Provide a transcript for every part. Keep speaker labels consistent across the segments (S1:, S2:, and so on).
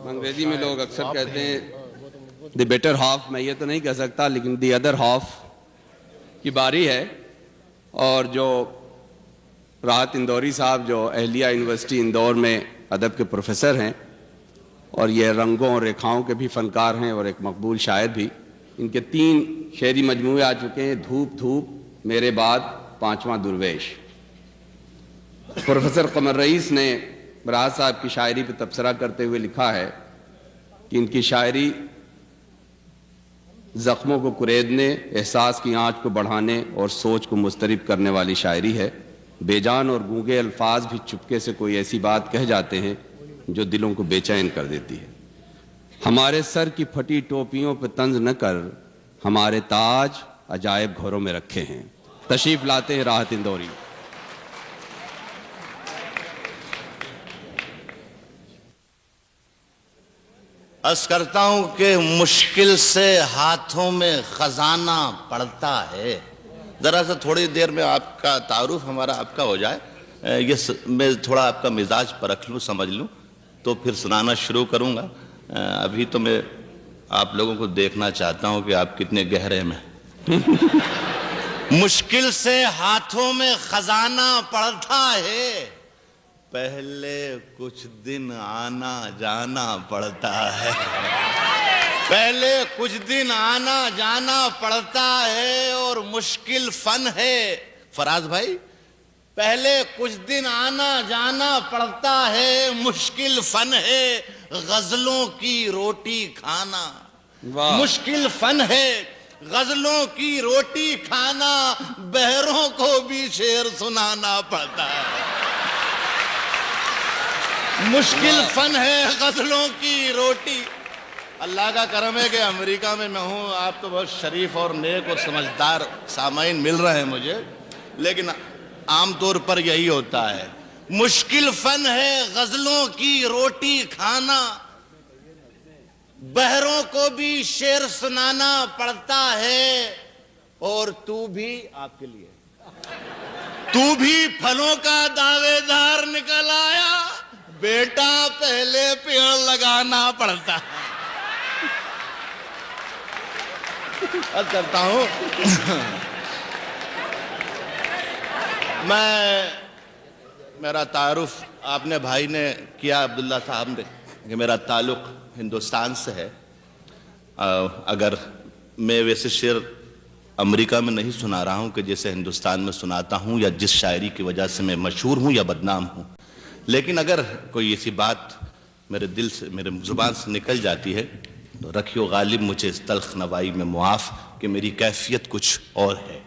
S1: انگریزی میں لوگ اکثر کہتے ہیں دی بیٹر ہاف، میں یہ تو نہیں کہہ سکتا، لیکن دی ادر ہاف کی باری ہے. اور جو راحت اندوری صاحب جو اہلیہ یونیورسٹی اندور میں ادب کے پروفیسر ہیں اور یہ رنگوں اور ریکھاؤں کے بھی فنکار ہیں اور ایک مقبول شاعر بھی، ان کے 3 شعری مجموعے آ چکے ہیں: دھوپ دھوپ، میرے بعد، 5واں درویش. پروفیسر قمر رئیس نے راحت صاحب کی شاعری پہ تبصرہ کرتے ہوئے لکھا ہے کہ ان کی شاعری زخموں کو کریدنے، احساس کی آنچ کو بڑھانے اور سوچ کو مضطرب کرنے والی شاعری ہے. بے جان اور گونگے الفاظ بھی چپکے سے کوئی ایسی بات کہہ جاتے ہیں جو دلوں کو بے چین کر دیتی ہے. ہمارے سر کی پھٹی ٹوپیوں پہ طنز نہ کر، ہمارے تاج عجائب گھروں میں رکھے ہیں. تشریف لاتے ہیں راحت اندوری.
S2: عرض کرتا ہوں کہ مشکل سے ہاتھوں میں خزانہ پڑتا ہے. ذرا سا تھوڑی دیر میں آپ کا تعارف ہمارا آپ کا ہو جائے، میں تھوڑا آپ کا مزاج پرکھ لوں، سمجھ لوں، تو پھر سنانا شروع کروں گا. ابھی تو میں آپ لوگوں کو دیکھنا چاہتا ہوں کہ آپ کتنے گہرے میں. مشکل سے ہاتھوں میں خزانہ پڑتا ہے، پہلے کچھ دن آنا جانا پڑتا ہے. پہلے کچھ دن آنا جانا پڑتا ہے اور مشکل فن ہے. فراز بھائی، پہلے کچھ دن آنا جانا پڑتا ہے، مشکل فن ہے غزلوں کی روٹی کھانا. مشکل فن ہے غزلوں کی روٹی کھانا، بہروں کو بھی شعر سنانا پڑتا ہے. مشکل فن ہے غزلوں کی روٹی. اللہ کا کرم ہے کہ امریکہ میں ہوں. آپ تو بہت شریف اور نیک اور سمجھدار سامعین مل رہے ہیں مجھے، لیکن عام طور پر یہی ہوتا ہے. مشکل فن ہے غزلوں کی روٹی کھانا، بہروں کو بھی شعر سنانا پڑتا ہے. اور تو بھی، آپ کے لیے، تو بھی پھلوں کا دعوے دار نکل آیا، بیٹا پہلے پیڑ لگانا پڑتا ہے. عرض کرتا ہوں میرا تعارف آپ نے بھائی نے کیا، عبداللہ صاحب نے، کہ میرا تعلق ہندوستان سے ہے. اگر میں ویسے شعر امریکہ میں نہیں سنا رہا ہوں کہ جیسے ہندوستان میں سناتا ہوں، یا جس شاعری کی وجہ سے میں مشہور ہوں یا بدنام ہوں، لیکن اگر کوئی ایسی بات میرے دل سے، میرے زبان سے نکل جاتی ہے تو رکھیو غالب مجھے اس تلخ نوائی میں معاف کہ میری کیفیت کچھ اور ہے.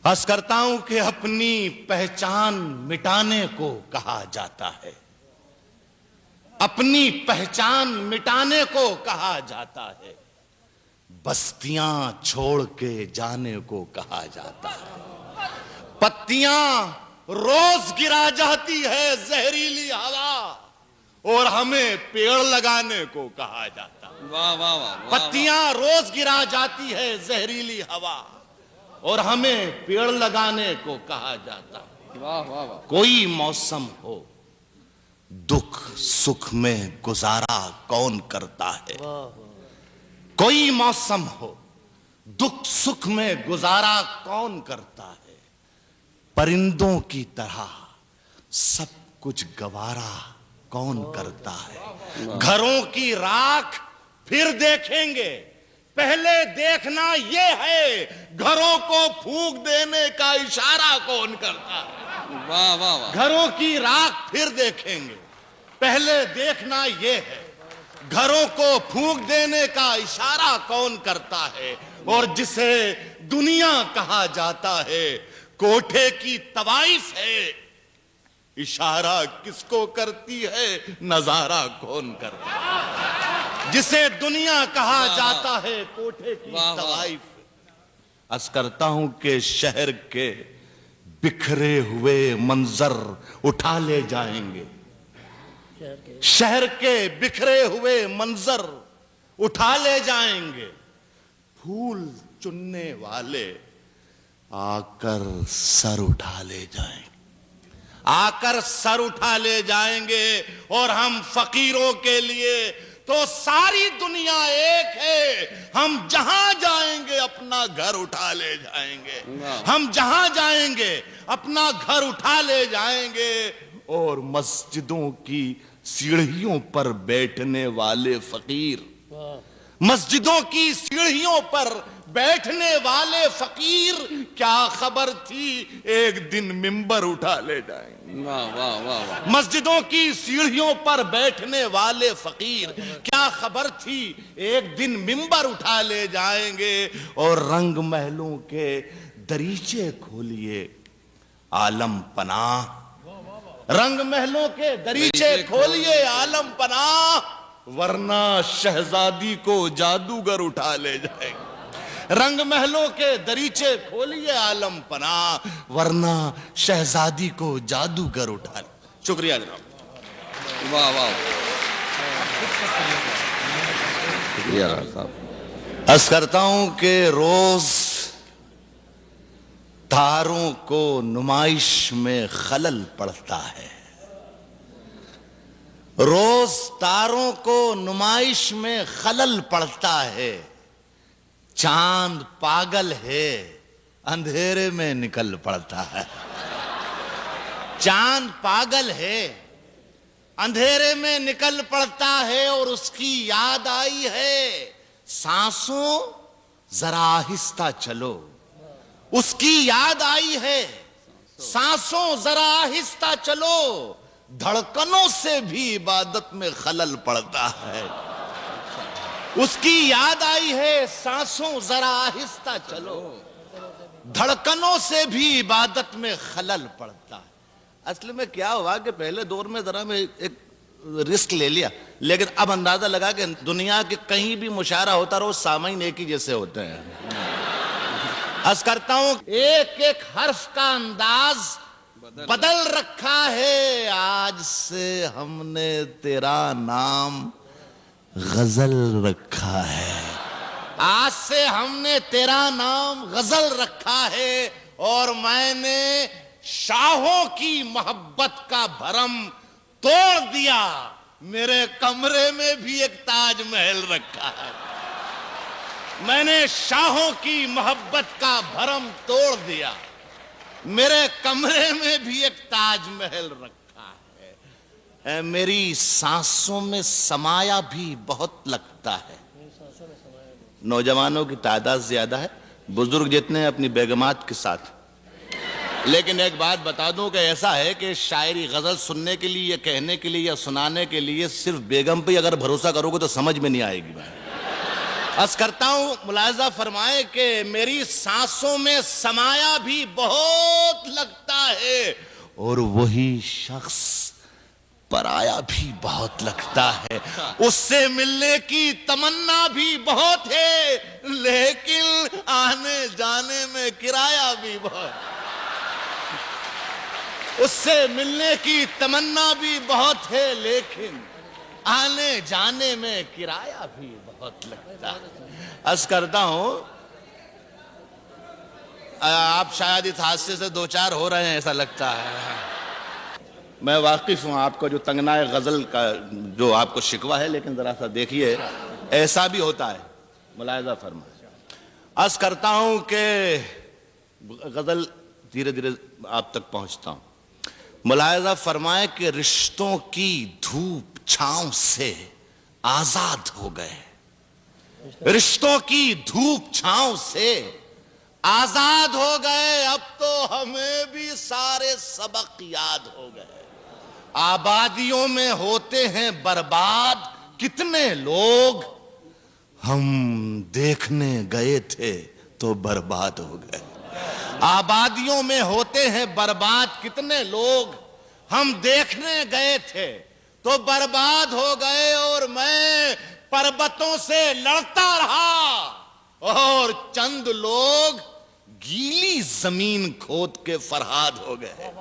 S2: عرض کرتا ہوں کہ اپنی پہچان مٹانے کو کہا جاتا ہے. اپنی پہچان مٹانے کو کہا جاتا ہے. بستیاں چھوڑ کے جانے کو کہا جاتا ہے. پتیاں روز گرا جاتی ہے زہریلی ہوا، اور ہمیں پیڑ لگانے کو کہا جاتا ہے.
S1: واہ واہ واہ.
S2: پتیاں روز گرا جاتی ہے زہریلی ہوا، اور ہمیں پیڑ لگانے کو کہا جاتا ہے.
S1: واہ واہ واہ.
S2: کوئی موسم ہو، دکھ سکھ میں گزارا کون کرتا ہے. کوئی موسم ہو، دکھ سکھ میں گزارا کون کرتا ہے. پرندوں کی طرح سب کچھ گوارا کون کرتا ہے. گھروں کی راکھ پھر دیکھیں گے، پہلے دیکھنا یہ ہے گھروں کو پھونک دینے کا اشارہ کون کرتا ہے.
S1: واہ واہ واہ.
S2: گھروں کی راکھ پھر دیکھیں گے، پہلے دیکھنا یہ ہے گھروں کو پھونک دینے کا اشارہ کون کرتا ہے. اور جسے دنیا کہا جاتا ہے کوٹھے کی طوائف ہے، اشارہ کس کو کرتی ہے نظارہ کون کرتا ہے. جسے دنیا کہا جاتا ہے کوٹھے کی طوائف. عرض کرتا ہوں کہ شہر کے بکھرے ہوئے منظر اٹھا لے جائیں گے. شہر کے بکھرے ہوئے منظر اٹھا لے جائیں گے. پھول چننے والے آ کر سر اٹھا لے جائیں گے. آ کر سر اٹھا لے جائیں گے، اور ہم فقیروں کے لیے تو ساری دنیا ایک ہے، ہم جہاں جائیں گے اپنا گھر اٹھا لے جائیں گے، ہم جہاں جائیں گے اپنا گھر اٹھا لے جائیں گے، اور مسجدوں کی سیڑھیوں پر بیٹھنے والے فقیر، مسجدوں کی سیڑھیوں پر بیٹھنے والے فقیر، کیا خبر تھی ایک دن منبر اٹھا لے جائیں گے۔
S1: واہ واہ واہ واہ۔
S2: مسجدوں کی سیڑھیوں پر بیٹھنے والے فقیر، کیا خبر تھی ایک دن منبر اٹھا لے جائیں گے، اور رنگ محلوں کے دریچے کھولیے عالم پناہ، رنگ محلوں کے دریچے کھولیے عالم پناہ، ورنہ شہزادی کو جادوگر اٹھا لے جائیں گے۔ رنگ محلوں کے دریچے کھولیے عالم پناہ، ورنہ شہزادی کو جادوگر اٹھا لے۔ شکریہ جناب۔
S1: واہ واہ، شکریہ راز صاحب۔
S2: عرض کرتا ہوں کہ روز تاروں کو نمائش میں خلل پڑتا ہے، روز تاروں کو نمائش میں خلل پڑتا ہے، چاند پاگل ہے اندھیرے میں نکل پڑتا ہے، چاند پاگل ہے اندھیرے میں نکل پڑتا ہے، اور اس کی یاد آئی ہے سانسوں ذرا آہستہ چلو، اس کی یاد آئی ہے سانسوں ذرا آہستہ چلو، دھڑکنوں سے بھی عبادت میں خلل پڑتا ہے، اس کی یاد آئی ہے سانسوں ذرا آہستہ چلو، دھڑکنوں سے بھی عبادت میں خلل پڑتا ہے۔ اصل میں کیا ہوا کہ پہلے دور میں ذرا میں ایک رسک لے لیا، لیکن اب اندازہ لگا کہ دنیا کے کہیں بھی مشاعرہ ہوتا رہو سامعین ایک ہی جیسے ہوتے ہیں۔ عرض کرتا ہوں ایک ایک حرف کا انداز بدل رکھا ہے، آج سے ہم نے تیرا نام غزل رکھا ہے، آج سے ہم نے تیرا نام غزل رکھا ہے، اور میں نے شاہوں کی محبت کا بھرم توڑ دیا، میرے کمرے میں بھی ایک تاج محل رکھا ہے، میں نے شاہوں کی محبت کا بھرم توڑ دیا، میرے کمرے میں بھی ایک تاج محل رکھا ہے، میری سانسوں میں سمایا بھی بہت لگتا ہے۔ نوجوانوں کی تعداد زیادہ ہے، بزرگ جتنے اپنی بیگمات کے ساتھ، لیکن ایک بات بتا دوں کہ ایسا ہے کہ شاعری غزل سننے کے لیے یا کہنے کے لیے یا سنانے کے لیے صرف بیگم پہ اگر بھروسہ کرو گے تو سمجھ میں نہیں آئے گی بات۔ عرض کرتا ہوں ملاحظہ فرمائے کہ میری سانسوں میں سمایا بھی بہت لگتا ہے، اور وہی شخص پرایا بھی بہت لگتا ہے، اس سے ملنے کی تمنا بھی بہت ہے، لیکن آنے جانے میں کرایہ بھی بہت، اس سے ملنے کی تمنا بھی بہت ہے، لیکن آنے جانے میں کرایہ بھی بہت لگتا ہے۔ عرض کرتا ہوں آپ شاید اس حادثے سے دو چار ہو رہے ہیں ایسا لگتا ہے، میں واقف ہوں آپ کو جو تنگنائے غزل کا جو آپ کو شکوہ ہے، لیکن ذرا سا دیکھیے ایسا بھی ہوتا ہے، ملاحظہ فرمائیں۔ عرض کرتا ہوں کہ غزل دھیرے دھیرے آپ تک پہنچتا ہوں، ملاحظہ فرمائیں کہ رشتوں کی دھوپ چھاؤں سے آزاد ہو گئے، رشتوں کی دھوپ چھاؤں سے آزاد ہو گئے، اب تو ہمیں بھی سارے سبق یاد ہو گئے، آبادیوں میں ہوتے ہیں برباد کتنے لوگ، ہم دیکھنے گئے تھے تو برباد ہو گئے، آبادیوں میں ہوتے ہیں برباد کتنے لوگ، ہم دیکھنے گئے تھے تو برباد ہو گئے، اور میں پربتوں سے لڑتا رہا اور چند لوگ گیلی زمین کھود کے فرہاد ہو گئے،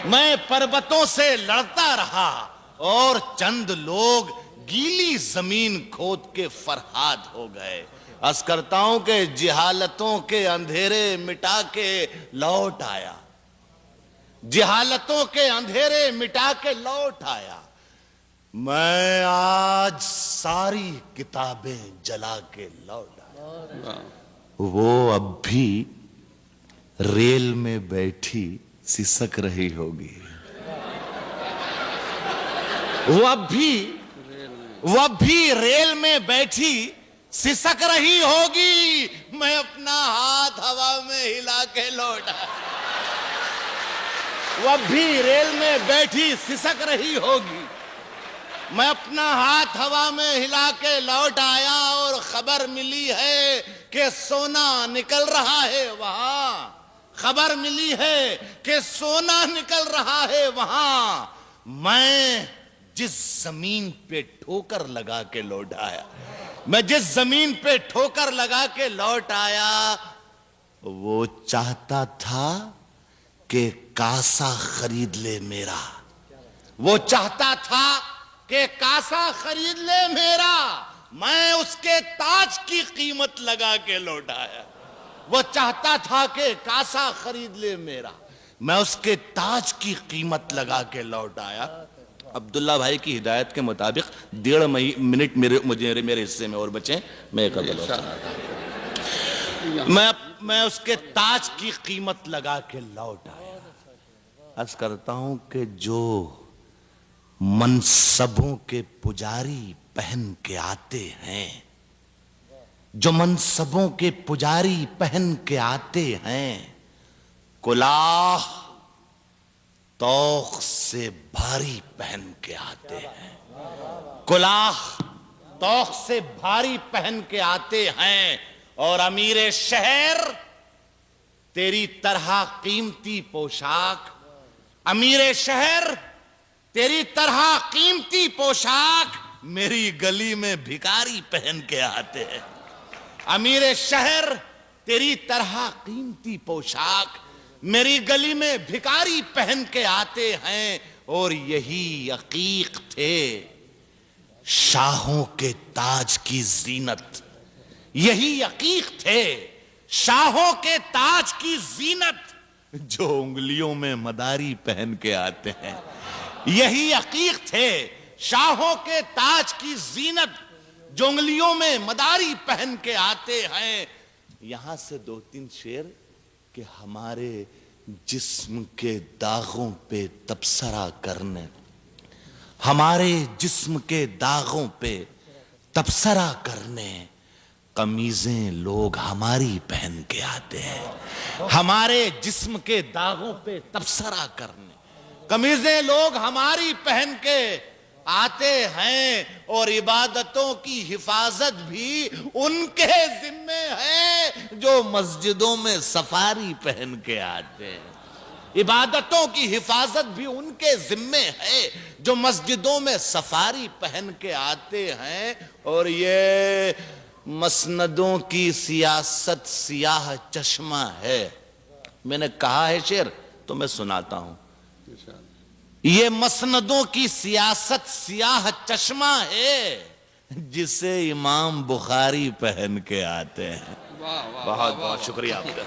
S2: میں پربتوں سے لڑتا رہا اور چند لوگ گیلی زمین کھود کے فرہاد ہو گئے۔ عرض کرتا ہوں کہ جہالتوں کے اندھیرے مٹا کے لوٹ آیا، جہالتوں کے اندھیرے مٹا کے لوٹ آیا. میں آج ساری کتابیں جلا کے لوٹ آیا. وہ اب بھی ریل میں بیٹھی سسک رہی ہوگی. وہ اب بھی ریل میں بیٹھی سسک رہی ہوگی. میں اپنا ہاتھ ہوا میں ہلا کے لوٹ آیا. وہ اب بھی ریل میں بیٹھی سسک رہی ہوگی. میں اپنا ہاتھ ہوا میں ہلا کے لوٹ آیا اور خبر ملی ہے کہ سونا نکل رہا ہے وہاں. خبر ملی ہے کہ سونا نکل رہا ہے وہاں. میں جس زمین پہ ٹھوکر لگا کے لوٹ آیا, میں جس زمین پہ ٹھوکر لگا کے لوٹ آیا, وہ چاہتا تھا کہ کاسا خرید لے میرا. وہ چاہتا تھا کہ کاسا خرید لے میرا. میں اس کے تاج کی قیمت لگا کے لوٹ آیا. وہ چاہتا تھا کہ کاسا خرید لے میرا. میں اس کے تاج کی قیمت لگا کے لوٹ آیا. عبداللہ بھائی کی ہدایت کے مطابق 1.5 منٹ میرے حصے میں اور بچیں. میں اس کے تاج کی قیمت لگا کے لوٹ آیا. عرض کرتا ہوں کہ جو منصبوں کے پجاری پہن کے آتے ہیں, جو منصبوں کے پجاری پہن کے آتے ہیں, کلاه توق سے بھاری پہن کے آتے ہیں. کلاه توق سے بھاری پہن کے آتے ہیں. اور امیر شہر تیری طرح قیمتی پوشاک, امیر شہر تیری طرح قیمتی پوشاک میری گلی میں بھکاری پہن کے آتے ہیں. امیر شہر تیری طرح قیمتی پوشاک میری گلی میں بھکاری پہن کے آتے ہیں. اور یہی عقیق تھے شاہوں کے تاج کی زینت. یہی عقیق تھے شاہوں کے تاج کی زینت جو انگلیوں میں مداری پہن کے آتے ہیں. یہی عقیق تھے شاہوں کے تاج کی زینت جو انگلیوں میں مداری پہن کے آتے ہیں. یہاں سے 2-3 شعر کہ ہمارے جسم کے داغوں پہ تبصرہ کرنے, ہمارے جسم کے داغوں پہ تبصرہ کرنے قمیضیں لوگ ہماری پہن کے آتے ہیں. ہمارے جسم کے داغوں پہ تبصرہ کرنے قمیضیں لوگ ہماری پہن کے آتے ہیں. اور عبادتوں کی حفاظت بھی ان کے ذمے ہے جو مسجدوں میں سفاری پہن کے آتے ہیں. عبادتوں کی حفاظت بھی ان کے ذمے ہے جو مسجدوں میں سفاری پہن کے آتے ہیں. اور یہ مسندوں کی سیاست سیاہ چشمہ ہے. میں نے کہا ہے شعر تو میں سناتا ہوں. یہ مسندوں کی سیاست سیاہ چشمہ ہے جسے امام بخاری پہن کے آتے ہیں. بہت بہت شکریہ آپ کا.